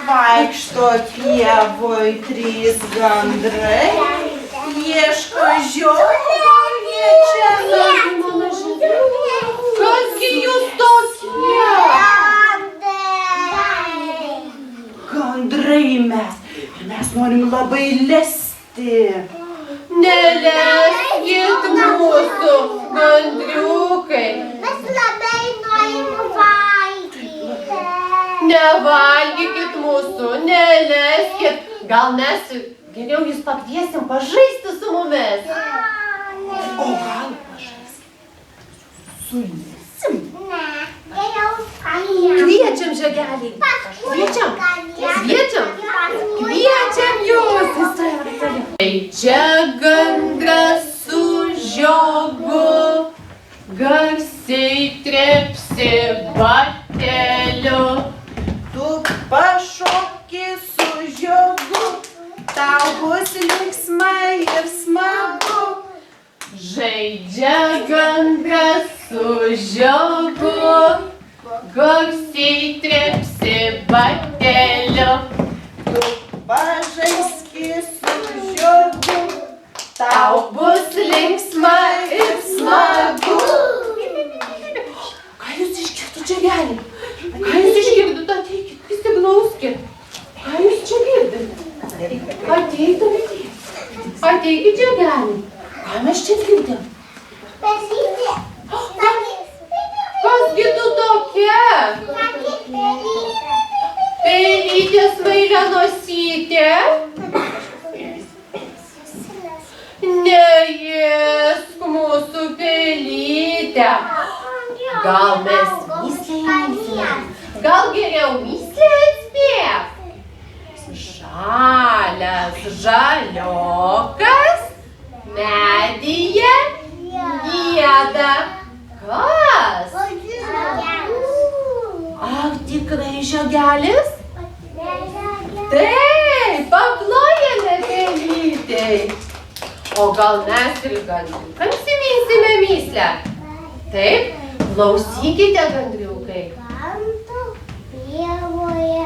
Vaikšto pievoj trys gandrai, ieško žiogo, jie čia kasgi jūs tokie? Gandrai mes norim labai lesti. Neleskit mūsų, gandriukai. Mes labai norim valgyti. Nevalgykit mūsų, neleskit. Gal mes geriau jūs pakviesim pažaisti su mumis. O gal pažaisim? Sulysim? Ne, geriau paėjam. Kviečiam, žiogelį. Kviečiam. Kviečiam jūs. Čia gandras su žiogu, garsiai trepsi bateliu. Tu pašoki su žiogu, tau bus linksma ir smagu. Žaidžia gandras su žiogu, garsiai trepsi bateliu. Tu pažaiski su žiogu, tau bus linksma ir smagu. Ką jūs išgirdot, žiogelį? Ką jūs išgirdot? Ateikit, įsiglauskit. Ką jūs čia girdit? Ateikit, žiogelį. Ką mes čia girdim? Pelytė. Kasgi tu tokia? Pelytė smailianosytė? Neėsk mūsų pelytę. Gal mes myslę įmysime? Gal geriau myslę atspėk? Žalias žaliokas medyje gieda. Kas? Ar tikrai žiogelis? Taip, paplojame pelytei. O gal mes ir gandriukams įmysime myslę? Taip, klausykite, gandriukai. Kanto pievoje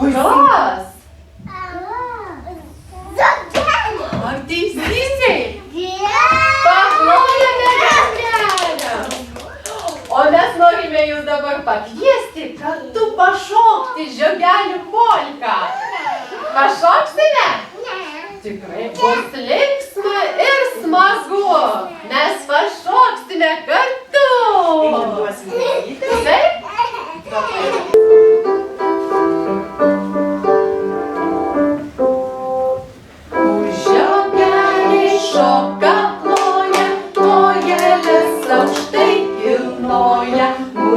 Kas? Zogelė. Ar teisingai? Paplojame gandrelę. O mes norime jūs dabar pakviesti kartu pašokti žiogelių polką. Pašoksime? Tikrai bus linksma ir smagu. Mes pašoksime kartu. Taip? Žiogeliai šoka ploja, kojelės aukštai kilnoja.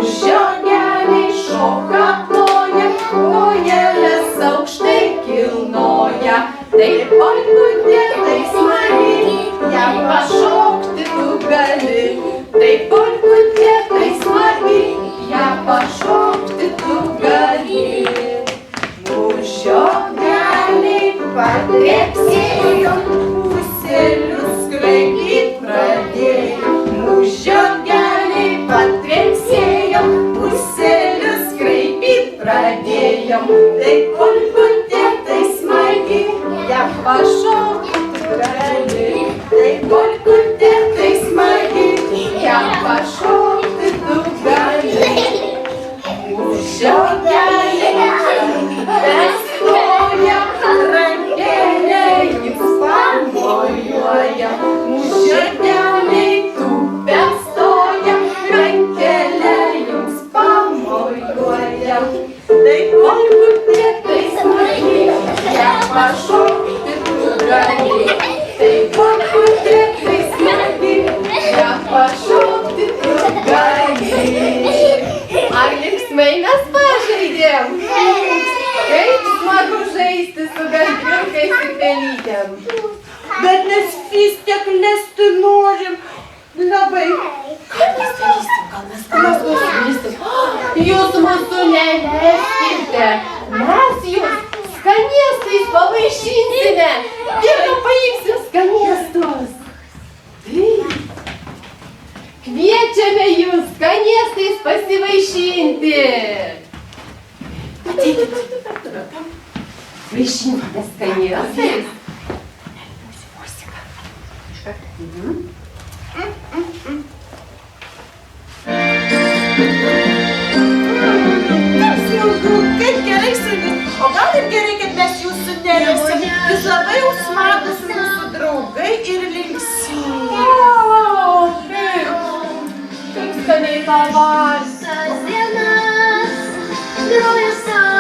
Žiogeliai šoka ploja, kojelės aukštai kilnoja. Taip polkutė, tai smagi, jei pašokti tu gali. Taip polkutė, tai smagi, jei pašokti tu gali. Žiogeliai patrepsėjo, ūselius skraidyt pradėjo. Žiogeliai patrepsėjo, ūselius skraidyt pradėjo. Taip polkutė, tai smagi, jei pašokti tu gali. Taip polkutė, tai smagi, jei pašokti tu gali. Žiogeliai pestoja, rankelė jums pamojuoja. Žiogeliai tu pestoja, rankelė jums pamojuoja. Tai polkutė, tai Kviečiame jūs skanėstais pasivaišinti. Ateikit. Vaišinkite skanėstais. Kaip smagu, kaip gerai sėdėt. O gal ir gerai, kad mes jūsų nerėsim. Jūs labai jau smagus mūsų draugai ir linksmi. Kaip skaniai pavalgyti. Tas dienas, kraujas tau.